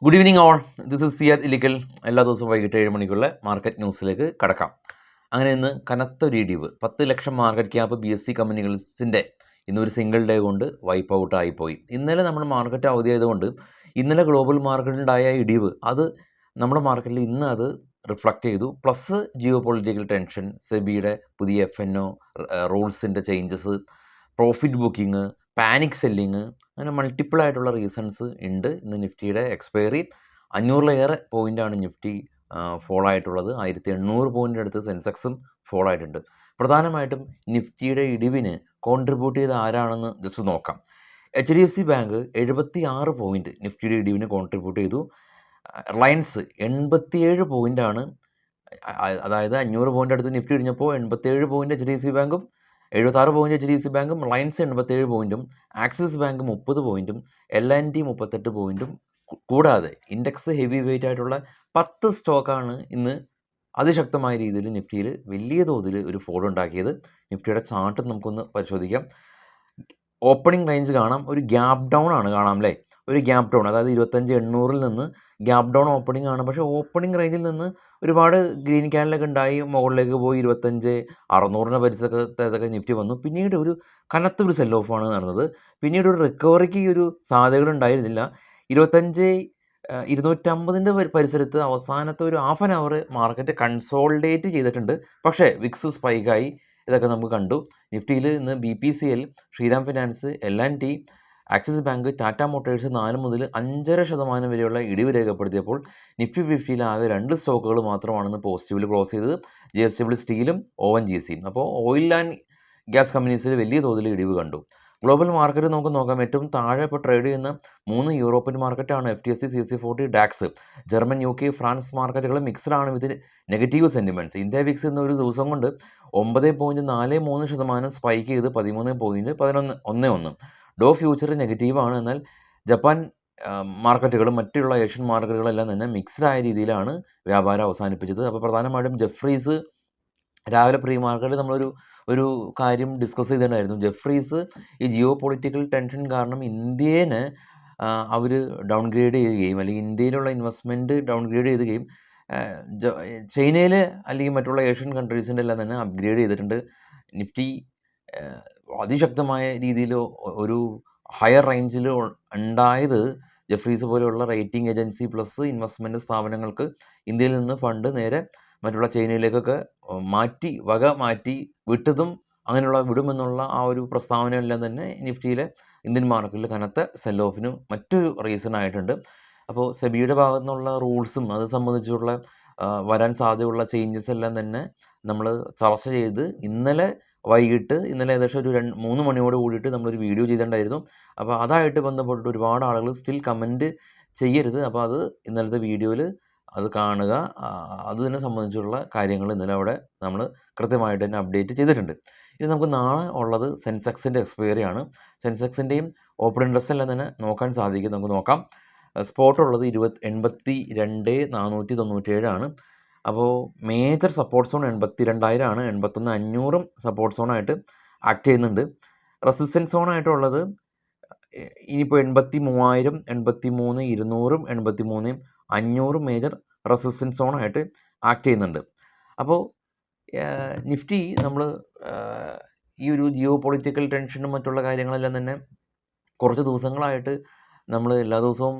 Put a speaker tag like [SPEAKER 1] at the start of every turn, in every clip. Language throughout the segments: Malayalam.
[SPEAKER 1] Good evening all. This is Siyad Ilikkal. എല്ലാ ദിവസവും വൈകിട്ട് 7 മണിക്കുള്ള മാർക്കറ്റ് ന്യൂസിലേക്ക് കടക്കാം. അങ്ങനെ ഇന്ന് കനത്ത ഒരു ഇടിവ്, 10 ലക്ഷം മാർക്കറ്റ് ക്യാപ്പ് BSE കമ്പനികൾസിൻ്റെ ഇന്നൊരു സിംഗിൾ ഡേ കൊണ്ട് വൈപ്പ് ഔട്ട് ആയിപ്പോയി. ഇന്നലെ നമ്മുടെ മാർക്കറ്റ് അവധിയായതുകൊണ്ട് ഇന്നലെ ഗ്ലോബൽ മാർക്കറ്റിലുണ്ടായ ഇടിവ് അത് നമ്മുടെ മാർക്കറ്റിൽ ഇന്ന് അത് റിഫ്ലക്റ്റ് ചെയ്തു. പ്ലസ് ജിയോ പൊളിറ്റിക്കൽ ടെൻഷൻ, സെബിയുടെ പുതിയ FNO റൂൾസിൻ്റെ changes, profit booking, panic selling, അങ്ങനെ മൾട്ടിപ്പിൾ ആയിട്ടുള്ള റീസൺസ് ഉണ്ട്. ഇന്ന് നിഫ്റ്റിയുടെ എക്സ്പയറി 500-ലേറെ പോയിൻ്റാണ് നിഫ്റ്റി ഫോൾ ആയിട്ടുള്ളത്. 1800 പോയിൻ്റ് അടുത്ത് സെൻസെക്സും ഫോൾ ആയിട്ടുണ്ട്. പ്രധാനമായിട്ടും നിഫ്റ്റിയുടെ ഇടിവിന് കോൺട്രിബ്യൂട്ട് ചെയ്ത ആരാണെന്ന് ജസ്റ്റ് നോക്കാം. HDFC ബാങ്ക് 76 പോയിൻറ്റ് നിഫ്റ്റിയുടെ ഇടിവിന് കോൺട്രിബ്യൂട്ട് ചെയ്തു. റിലയൻസ് 87 പോയിൻ്റാണ്, അതായത് 500 പോയിൻ്റ് അടുത്ത് നിഫ്റ്റി ഇടിഞ്ഞപ്പോൾ 87 പോയിൻ്റ് HDFC ബാങ്കും 76 പോയിൻ്റ് HDFC ബാങ്കും, റിലയൻസ് 87 പോയിൻറ്റും, ആക്സിസ് ബാങ്ക് 30 പോയിൻറ്റും, L&T 38 പോയിൻറ്റും. കൂടാതെ ഇൻഡെക്സ് ഹെവി വെയിറ്റ് ആയിട്ടുള്ള 10 സ്റ്റോക്കാണ് ഇന്ന് അതിശക്തമായ രീതിയിൽ നിഫ്റ്റിയിൽ വലിയ തോതിൽ ഒരു ഫോൾ ഉണ്ടാക്കിയത്. നിഫ്റ്റിയുടെ ചാർട്ട് നമുക്കൊന്ന് പരിശോധിക്കാം. ഓപ്പണിംഗ് റേഞ്ച് കാണാം, ഒരു ഗ്യാപ്പ് ഡൗൺ ആണ് കാണാം അല്ലേ, ഒരു ഗ്യാപ്പ് ഡൗൺ, അതായത് 25,800-ൽ നിന്ന് ഗ്യാപ്പ് ഡൗൺ ഓപ്പണിംഗ് ആണ്. പക്ഷേ ഓപ്പണിംഗ് റേഞ്ചിൽ നിന്ന് ഒരുപാട് ഗ്രീൻ ക്യാൻഡിലൊക്കെ ഉണ്ടായി മുകളിലേക്ക് പോയി 25,600-ന് പരിസരത്തൊക്കെ നിഫ്റ്റി വന്നു. പിന്നീട് ഒരു കനത്ത ഒരു സെൽ ഓഫാണ് നടന്നത്. പിന്നീട് ഒരു റിക്കവറിക്ക് ഒരു സാധ്യതകൾ ഉണ്ടായിരുന്നില്ല. 25,250-ൻ്റെ പരിസരത്ത് അവസാനത്തെ ഒരു half an hour market consolidate ചെയ്തിട്ടുണ്ട്. പക്ഷേ വിക്സ് സ്പൈക്കായി, ഇതൊക്കെ നമുക്ക് കണ്ടു. നിഫ്റ്റിയിൽ ഇന്ന് BPCL, Shriram finance, L&T, Axis bank, Tata motors 4 മുതൽ 5.5% വരെയുള്ള ഇടിവ് രേഖപ്പെടുത്തിയപ്പോൾ നിഫ്റ്റി 50-ൽ ആകെ 2 സ്റ്റോക്കുകൾ മാത്രമാണെന്ന് പോസിറ്റീവിൽ ക്ലോസ് ചെയ്തത്, JSW സ്റ്റീലും ONGCയും. അപ്പോൾ ഓയിൽ ആൻഡ് ഗ്യാസ് കമ്പനീസിൽ വലിയ തോതിൽ ഇടിവ് കണ്ടു. ഗ്ലോബൽ മാർക്കറ്റ് നമുക്ക് നോക്കാം. ഏറ്റവും താഴെ ഇപ്പോൾ ട്രേഡ് ചെയ്യുന്ന 3 യൂറോപ്യൻ മാർക്കറ്റാണ് FTSE, CAC 40, DAX. German, UK, France മാർക്കറ്റുകൾ മിക്സ്ഡ് ആണ് വിത്ത് നെഗറ്റീവ് സെൻറ്റിമെൻറ്റ്സ്. ഇന്ത്യ വിക്സ് ഇന്ന് ഒരു ദിവസം കൊണ്ട് 9.43% സ്പൈക്ക് ചെയ്ത് 13.11. ഡോ ഫ്യൂച്ചർ നെഗറ്റീവാണ്. എന്നാൽ ജപ്പാൻ മാർക്കറ്റുകളും മറ്റുള്ള ഏഷ്യൻ മാർക്കറ്റുകളെല്ലാം തന്നെ മിക്സ്ഡ് ആയ രീതിയിലാണ് വ്യാപാരം അവസാനിപ്പിച്ചത്. അപ്പോൾ പ്രധാനമായിട്ടും ജെഫ്രീസ് രാവിലെ പ്രീ മാർക്കറ്റിൽ ഒരു കാര്യം ഡിസ്കസ് ചെയ്തിട്ടുണ്ടായിരുന്നു. ജെഫ്രീസ് ഈ ജിയോ പൊളിറ്റിക്കൽ ടെൻഷൻ കാരണം ഇന്ത്യനെ അവർ ഡൗൺഗ്രേഡ് ചെയ്യുകയും അല്ലെങ്കിൽ ഇന്ത്യയിലുള്ള ഇൻവെസ്റ്റ്മെൻറ്റ് ഡൗൺഗ്രേഡ് ചെയ്യുകയും ചൈനയിൽ അല്ലെങ്കിൽ മറ്റുള്ള ഏഷ്യൻ കൺട്രീസിൻ്റെ എല്ലാം തന്നെ അപ്ഗ്രേഡ് ചെയ്തിട്ടുണ്ട്. നിഫ്റ്റി അതിശക്തമായ രീതിയിൽ ഒരു ഹയർ റേഞ്ചിൽ ഉണ്ടായത് ജെഫ്രീസ് പോലെയുള്ള റേറ്റിംഗ് ഏജൻസി പ്ലസ് ഇൻവെസ്റ്റ്മെൻറ്റ് സ്ഥാപനങ്ങൾക്ക് ഇന്ത്യയിൽ നിന്ന് ഫണ്ട് നേരെ മറ്റുള്ള ചൈനയിലേക്കൊക്കെ മാറ്റി വിട്ടതും അങ്ങനെയുള്ള വിടുമെന്നുള്ള ആ ഒരു പ്രസ്താവനയെല്ലാം തന്നെ നിഫ്റ്റിയിലെ ഇന്ത്യൻ മാർക്കറ്റിൽ കനത്ത സെൽ ഓഫിനും മറ്റൊരു റീസൺ ആയിട്ടുണ്ട്. അപ്പോൾ സെബിയുടെ ഭാഗത്തു നിന്നുള്ള റൂൾസും അത് സംബന്ധിച്ചുള്ള വരാൻ സാധ്യതയുള്ള ചേഞ്ചസ് എല്ലാം തന്നെ നമ്മൾ ചർച്ച ചെയ്ത് ഇന്നലെ ഏകദേശം ഒരു 3 മണിയോട് കൂടിയിട്ട് നമ്മളൊരു വീഡിയോ ചെയ്തിട്ടുണ്ടായിരുന്നു. അപ്പോൾ അതായിട്ട് ബന്ധപ്പെട്ടിട്ട് ഒരുപാട് ആളുകൾ സ്റ്റിൽ കമൻറ്റ് ചെയ്യരുത്. അപ്പോൾ അത് ഇന്നലത്തെ വീഡിയോയിൽ അത് കാണുക. അതിനെ സംബന്ധിച്ചുള്ള കാര്യങ്ങൾ ഇന്നലെ അവിടെ നമ്മൾ കൃത്യമായിട്ട് തന്നെ അപ്ഡേറ്റ് ചെയ്തിട്ടുണ്ട്. ഇനി നമുക്ക് നാളെ ഉള്ളത് സെൻസെക്സിൻ്റെ എക്സ്പയറി ആണ്. സെൻസെക്സിൻ്റെയും ഓപ്പൺ ഇൻട്രസ്റ്റ് എല്ലാം തന്നെ നോക്കാൻ സാധിക്കും. നമുക്ക് നോക്കാം. സ്പോട്ട് ഉള്ളത് 82,497 ആണ്. അപ്പോൾ മേജർ സപ്പോർട്ട് സോൺ 82,000 ആണ്. 81,500 സപ്പോർട്ട് സോണായിട്ട് ആക്ട് ചെയ്യുന്നുണ്ട്. റെസിസ്റ്റൻസ് സോണായിട്ടുള്ളത് ഇനിയിപ്പോൾ 83,000, 83,200, 83,500 മേജർ റെസിസ്റ്റൻസ് സോണായിട്ട് ആക്ട് ചെയ്യുന്നുണ്ട്. അപ്പോൾ നിഫ്റ്റി നമ്മൾ ഈ ഒരു ജിയോ പൊളിറ്റിക്കൽ ടെൻഷനും മറ്റുള്ള കാര്യങ്ങളെല്ലാം തന്നെ കുറച്ച് ദിവസങ്ങളായിട്ട് നമ്മൾ എല്ലാ ദിവസവും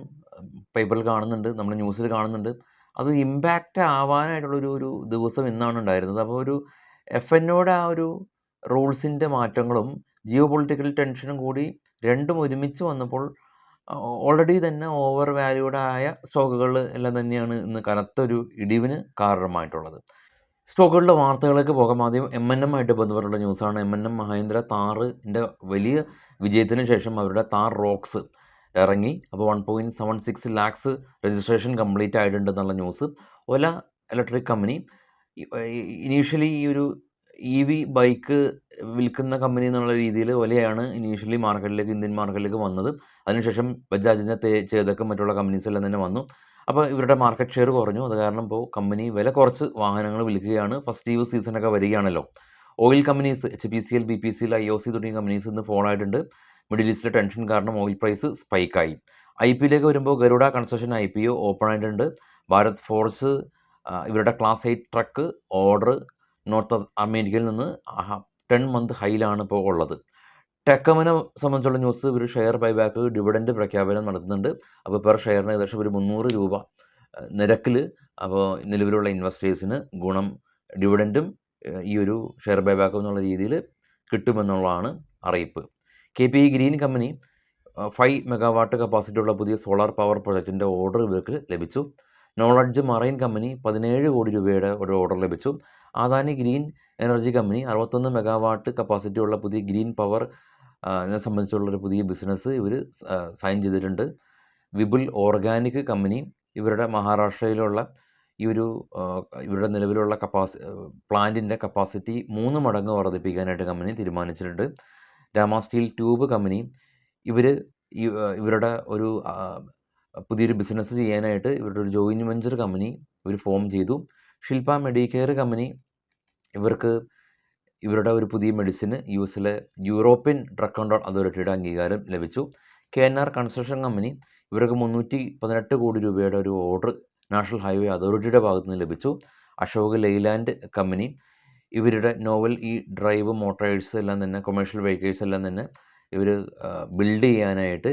[SPEAKER 1] പേപ്പറിൽ കാണുന്നുണ്ട്, നമ്മൾ ന്യൂസിൽ കാണുന്നുണ്ട്. അത് ഇമ്പാക്റ്റ് ആവാനായിട്ടുള്ളൊരു ദിവസം ഇന്നാണ് ഉണ്ടായിരുന്നത്. അപ്പോൾ ഒരു FNOയുടെ ആ ഒരു റൂൾസിൻ്റെ മാറ്റങ്ങളും ജിയോ പൊളിറ്റിക്കൽ ടെൻഷനും കൂടി രണ്ടും ഒരുമിച്ച് വന്നപ്പോൾ ഓൾറെഡി തന്നെ ഓവർ വാല്യൂഡ് ആയ സ്റ്റോക്കുകൾ എല്ലാം തന്നെയാണ് ഇന്ന് കനത്തൊരു ഇടിവിന് കാരണമായിട്ടുള്ളത്. സ്റ്റോക്കുകളുടെ വാർത്തകളിലേക്ക് പോകാം. ആദ്യം M&M ആയിട്ട് ബന്ധപ്പെട്ടുള്ള ന്യൂസാണ്. M&M മഹീന്ദ്ര താറിൻ്റെ വലിയ വിജയത്തിന് ശേഷം അവരുടെ താർ റോക്സ് ഇറങ്ങി. അപ്പോൾ 1.76 lakhs രജിസ്ട്രേഷൻ കംപ്ലീറ്റ് ആയിട്ടുണ്ടെന്നുള്ള ന്യൂസ്. ഒല ഇലക്ട്രിക് കമ്പനി ഇനീഷ്യലി ഈ ഒരു EV ബൈക്ക് വിൽക്കുന്ന കമ്പനി എന്നുള്ള രീതിയിൽ ഒലയാണ് ഇനീഷ്യലി ഇന്ത്യൻ മാർക്കറ്റിലേക്ക് വന്നത്. അതിനുശേഷം ബജാജിൻ്റെ ചേതക്കും മറ്റുള്ള കമ്പനീസ് എല്ലാം തന്നെ വന്നു. അപ്പോൾ ഇവരുടെ മാർക്കറ്റ് ഷെയർ കുറഞ്ഞു. അത് കാരണം ഇപ്പോൾ കമ്പനി വില കുറച്ച് വാഹനങ്ങൾ വിൽക്കുകയാണ്. ഫസ്റ്റീവ് സീസണൊക്കെ വരികയാണല്ലോ. Oil companies HPCL, BPCL, IOC തുടങ്ങിയ കമ്പനീസ് ഇന്ന് ഫോൾ ആയിട്ടുണ്ട്. മിഡിൽ ഈസ്റ്റിലെ ടെൻഷൻ കാരണം ഓയിൽ പ്രൈസ് സ്പൈക്കായി. IPയിലേക്ക് വരുമ്പോൾ ഗരുഡ കൺസ്ട്രക്ഷൻ IPO ഓപ്പൺ ആയിട്ടുണ്ട്. ഭാരത് ഫോർജ് ഇവരുടെ ക്ലാസ് 8 ട്രക്ക് ഓർഡർ നോർത്ത് അമേരിക്കയിൽ നിന്ന് 10 മന്ത് ഹൈയിലാണ് ഇപ്പോൾ ഉള്ളത്. ടെക്കമിനെ സംബന്ധിച്ചുള്ള ന്യൂസ്, ഇവർ ഷെയർ ബൈബാക്ക് ഡിവിഡൻഡ് പ്രഖ്യാപനം നടത്തുന്നുണ്ട്. അപ്പോൾ പെർ ഷെയറിന് ഏകദേശം ഒരു 300 രൂപ നിരക്കിൽ അപ്പോൾ നിലവിലുള്ള ഇൻവെസ്റ്റേഴ്സിന് ഗുണം ഡിവിഡൻറ്റും ഈ ഒരു ഷെയർ ബൈബാക്കും എന്നുള്ള രീതിയിൽ കിട്ടുമെന്നുള്ളതാണ് അറിയിപ്പ്. KPI ഗ്രീൻ കമ്പനി 5 മെഗാവാട്ട് കപ്പാസിറ്റിയുള്ള പുതിയ സോളാർ പവർ പ്രൊജക്റ്റിൻ്റെ ഓർഡർ ഇവർക്ക് ലഭിച്ചു. നോളജ് മറൈൻ കമ്പനി 17 കോടി രൂപയുടെ ഒരു ഓർഡർ ലഭിച്ചു. Adani green energy company 61 megawatt കപ്പാസിറ്റിയുള്ള പുതിയ ഗ്രീൻ പവർ സംബന്ധിച്ചുള്ളൊരു പുതിയ ബിസിനസ് ഇവർ സൈൻ ചെയ്തിട്ടുണ്ട്. വിപുൽ ഓർഗാനിക് കമ്പനി ഇവരുടെ മഹാരാഷ്ട്രയിലുള്ള ഈ ഒരു ഇവരുടെ നിലവിലുള്ള പ്ലാന്റിൻ്റെ കപ്പാസിറ്റി 3 മടങ്ങ് വർദ്ധിപ്പിക്കാനായിട്ട് കമ്പനി തീരുമാനിച്ചിട്ടുണ്ട്. രാമ സ്റ്റീൽ ട്യൂബ് കമ്പനി ഇവരുടെ ഒരു പുതിയൊരു ബിസിനസ് ചെയ്യാനായിട്ട് ഇവരുടെ ഒരു ജോയിൻറ്റ് വെഞ്ചർ കമ്പനി ഇവർ ഫോം ചെയ്തു. ശില്പ മെഡിക്കെയർ കമ്പനി ഇവരുടെ ഒരു പുതിയ മെഡിസിന് US-ലെ യൂറോപ്യൻ ഡ്രഗ് കൺട്രോൾ അതോറിറ്റിയുടെ അംഗീകാരം ലഭിച്ചു. KNR കൺസ്ട്രക്ഷൻ കമ്പനി ഇവർക്ക് 318 കോടി രൂപയുടെ ഒരു ഓർഡർ നാഷണൽ ഹൈവേ അതോറിറ്റിയുടെ ഭാഗത്തു നിന്ന് ലഭിച്ചു. അശോക് ലെയ്ലാൻഡ് കമ്പനി ഇവരുടെ നോവൽ ഡ്രൈവ് മോട്ടോഴ്സ് എല്ലാം തന്നെ കൊമേഴ്ഷ്യൽ വെഹിക്കിൾസ് എല്ലാം തന്നെ ഇവർ ബിൽഡ് ചെയ്യാനായിട്ട്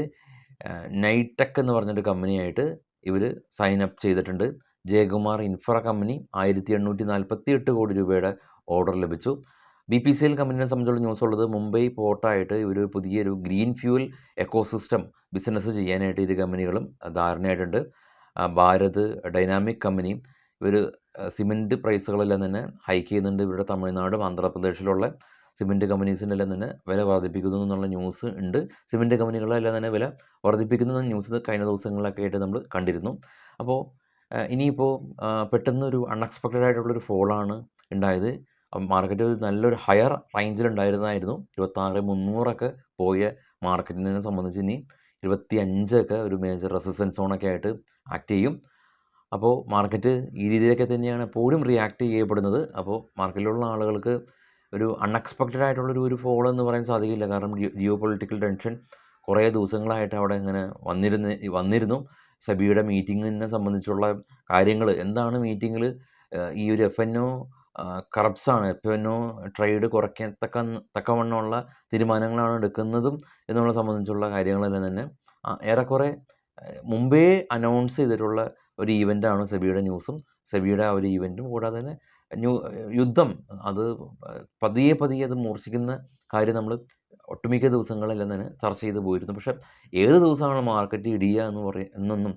[SPEAKER 1] നൈടെക് എന്ന് പറഞ്ഞൊരു കമ്പനിയായിട്ട് ഇവർ സൈൻ അപ്പ് ചെയ്തിട്ടുണ്ട്. ജയകുമാർ ഇൻഫ്ര കമ്പനി 1848 കോടി രൂപയുടെ ഓർഡർ ലഭിച്ചു. BPCL കമ്പനിയെ സംബന്ധിച്ചുള്ള ന്യൂസ് ഉള്ളത് മുംബൈ പോർട്ടായിട്ട് ഇവർ പുതിയൊരു ഗ്രീൻ ഫ്യൂൽ എക്കോസിസ്റ്റം ബിസിനസ് ചെയ്യാനായിട്ട് ഇരു കമ്പനികളും ധാരണയായിട്ടുണ്ട്. ഭാരത് ഡൈനാമിക് കമ്പനി ഇവർ സിമൻറ്റ് പ്രൈസുകളെല്ലാം തന്നെ ഹൈക്ക് ചെയ്യുന്നുണ്ട്. ഇവരുടെ തമിഴ്നാടും ആന്ധ്രാപ്രദേശിലുള്ള സിമൻറ്റ് കമ്പനീസിനെല്ലാം തന്നെ വില വർദ്ധിപ്പിക്കുന്നു എന്നുള്ള ന്യൂസ് ഉണ്ട്. സിമൻറ്റ് കമ്പനികളെല്ലാം തന്നെ വില വർദ്ധിപ്പിക്കുന്ന ന്യൂസ് കഴിഞ്ഞ ദിവസങ്ങളിലൊക്കെ ആയിട്ട് നമ്മൾ കണ്ടിരുന്നു. അപ്പോൾ ഇനിയിപ്പോൾ പെട്ടെന്നൊരു അൺഎക്സ്പെക്റ്റഡ് ആയിട്ടുള്ളൊരു ഫോളാണ് ഉണ്ടായത്. മാർക്കറ്റ് നല്ലൊരു ഹയർ റേഞ്ചിലുണ്ടായിരുന്നായിരുന്നു. 26,300 പോയ മാർക്കറ്റിനെ സംബന്ധിച്ച് ഇനി 25 ഒരു മേജർ റെസിസ്റ്റൻസ് സോണൊക്കെ ആയിട്ട് ആക്ട് ചെയ്യും. അപ്പോൾ മാർക്കറ്റ് ഈ രീതിയിലൊക്കെ തന്നെയാണ് എപ്പോഴും റിയാക്ട് ചെയ്യപ്പെടുന്നത്. അപ്പോൾ മാർക്കറ്റിലുള്ള ആളുകൾക്ക് ഒരു അൺഎക്സ്പെക്റ്റഡ് ആയിട്ടുള്ളൊരു ഫോൾ എന്ന് പറയാൻ സാധിക്കില്ല. കാരണം ജിയോ പൊളിറ്റിക്കൽ ടെൻഷൻ കുറേ ദിവസങ്ങളായിട്ട് അവിടെ ഇങ്ങനെ വന്നിരുന്നു. സെബിയുടെ മീറ്റിങ്ങിനെ സംബന്ധിച്ചുള്ള കാര്യങ്ങൾ എന്താണ് മീറ്റിങ്ങിൽ ഈ ഒരു FNO കറപ്സാണ്, FNO ട്രേഡ് കുറയ്ക്കാൻ തക്കവണ്ണമുള്ള തീരുമാനങ്ങളാണ് എടുക്കുന്നതും എന്നുള്ള സംബന്ധിച്ചുള്ള കാര്യങ്ങളെല്ലാം തന്നെ ഏറെക്കുറെ മുമ്പേ അനൗൺസ് ചെയ്തിട്ടുള്ള ഒരു ഈവൻ്റാണ് സെബിയുടെ ന്യൂസും സെബിയുടെ ആ ഒരു ഈവൻറ്റും. കൂടാതെ തന്നെ യുദ്ധം അത് പതിയെ അത് മൂർച്ഛിക്കുന്ന കാര്യം നമ്മൾ ഒട്ടുമിക്ക ദിവസങ്ങളെല്ലാം തന്നെ ചർച്ച ചെയ്ത് പോയിരുന്നു. പക്ഷേ ഏത് ദിവസമാണ് മാർക്കറ്റ് ഇടിയുക എന്നൊന്നും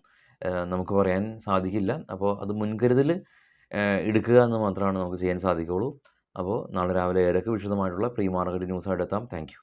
[SPEAKER 1] നമുക്ക് പറയാൻ സാധിക്കില്ല. അപ്പോൾ അത് മുൻകരുതൽ എടുക്കുക എന്ന് മാത്രമാണ് നമുക്ക് ചെയ്യാൻ സാധിക്കുകയുള്ളൂ. അപ്പോൾ നാളെ രാവിലെ ഏതൊക്കെ വിശദമായിട്ടുള്ള പ്രീ മാർക്കറ്റ് ന്യൂസായിട്ട് എത്താം. Thank you.